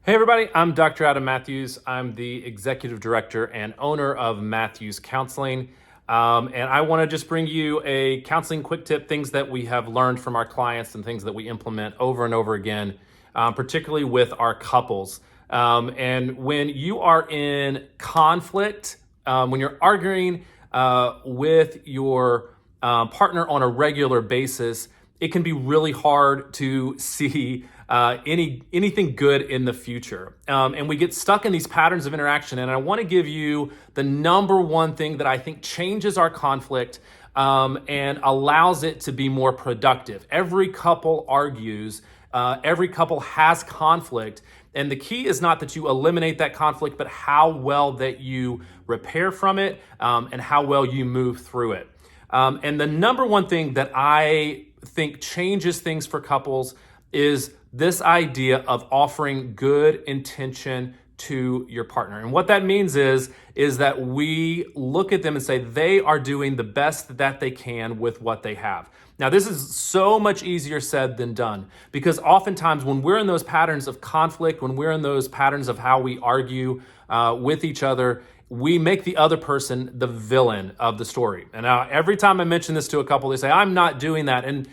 Hey everybody, I'm Dr. Adam Mathews. I'm the executive director and owner of Mathews Counseling. And I want to just bring you a counseling quick tip, things that we have learned from our clients and things that we implement over and over again, particularly with our couples. And when you are in conflict, when you're arguing with your partner on a regular basis, it can be really hard to see anything good in the future. And we get stuck in these patterns of interaction. And I want to give you the number one thing that I think changes our conflict and allows it to be more productive. Every couple argues, every couple has conflict. And the key is not that you eliminate that conflict, but how well that you repair from it and how well you move through it. And the number one thing that I think changes things for couples is this idea of offering good intention to your partner. And what that means is that we look at them and say they are doing the best that they can with what they have. Now, this is so much easier said than done, because oftentimes when we're in those patterns of conflict, when we're in those patterns of how we argue with each other, we make the other person the villain of the story. And now every time I mention this to a couple, they say, I'm not doing that. And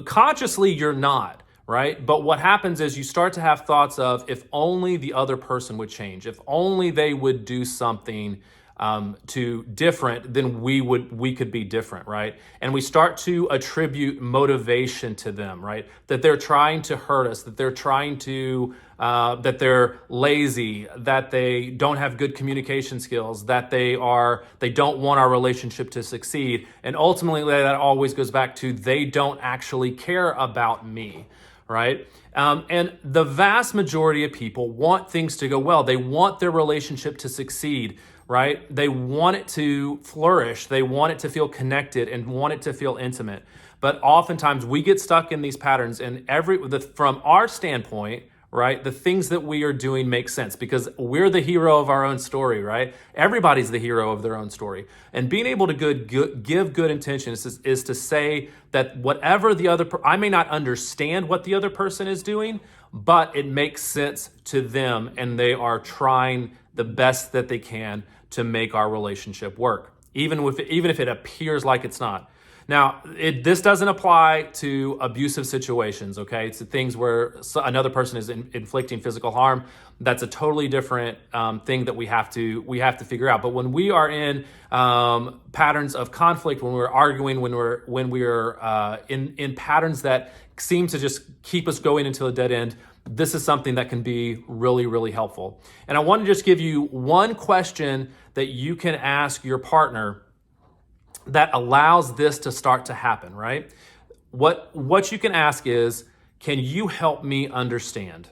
consciously, you're not, right? But what happens is you start to have thoughts of, if only the other person would change, if only they would do something to different, then we could be different, right? And we start to attribute motivation to them, right? That they're trying to hurt us, that they're trying to, that they're lazy, that they don't have good communication skills, that they don't want our relationship to succeed. And ultimately that always goes back to, they don't actually care about me, right? And the vast majority of people want things to go well. They want their relationship to succeed, right? They want it to flourish. They want it to feel connected and want it to feel intimate. But oftentimes we get stuck in these patterns, and from our standpoint, right, the things that we are doing make sense because we're the hero of our own story, right? Everybody's the hero of their own story. And being able to give good intention is to say that whatever I may not understand what the other person is doing, but it makes sense to them and they are trying the best that they can to make our relationship work, even if it appears like it's not. Now, this doesn't apply to abusive situations, okay? It's things where another person is inflicting physical harm. That's a totally different thing that we have to figure out. But when we are in patterns of conflict, when we're arguing, when we're in patterns that seem to just keep us going into a dead end, this is something that can be really, really helpful. And I want to just give you one question that you can ask your partner that allows this to start to happen, right? What you can ask is, can you help me understand,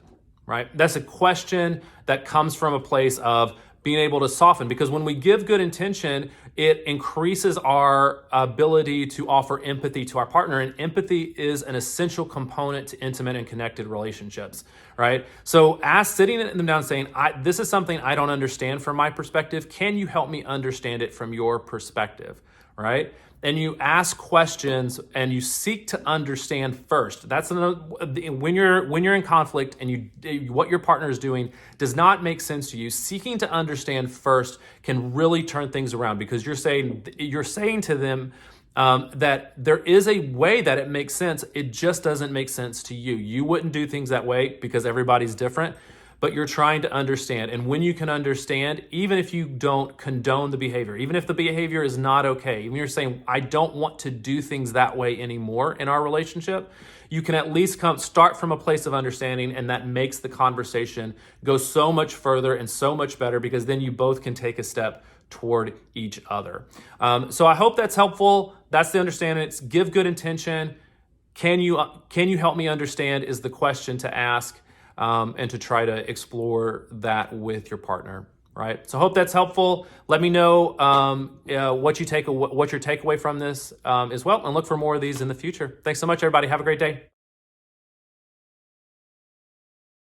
right? That's a question that comes from a place of being able to soften, because when we give good intention, it increases our ability to offer empathy to our partner. And empathy is an essential component to intimate and connected relationships, right? So sitting them down saying, this is something I don't understand from my perspective. Can you help me understand it from your perspective, right? And you ask questions and you seek to understand first. That's when you're in conflict and what your partner is doing does not make sense to you. Seeking to understand first can really turn things around, because you're saying to them that there is a way that it makes sense. It just doesn't make sense to you. You wouldn't do things that way because everybody's different. But you're trying to understand. And when you can understand, even if you don't condone the behavior, even if the behavior is not okay, even if you're saying, I don't want to do things that way anymore in our relationship, you can at least start from a place of understanding, and that makes the conversation go so much further and so much better, because then you both can take a step toward each other. So I hope that's helpful. That's the understanding. It's give good intention. Can you help me understand is the question to ask. And to try to explore that with your partner, right? So I hope that's helpful. Let me know what your takeaway from this as well, and look for more of these in the future. Thanks so much, everybody. Have a great day.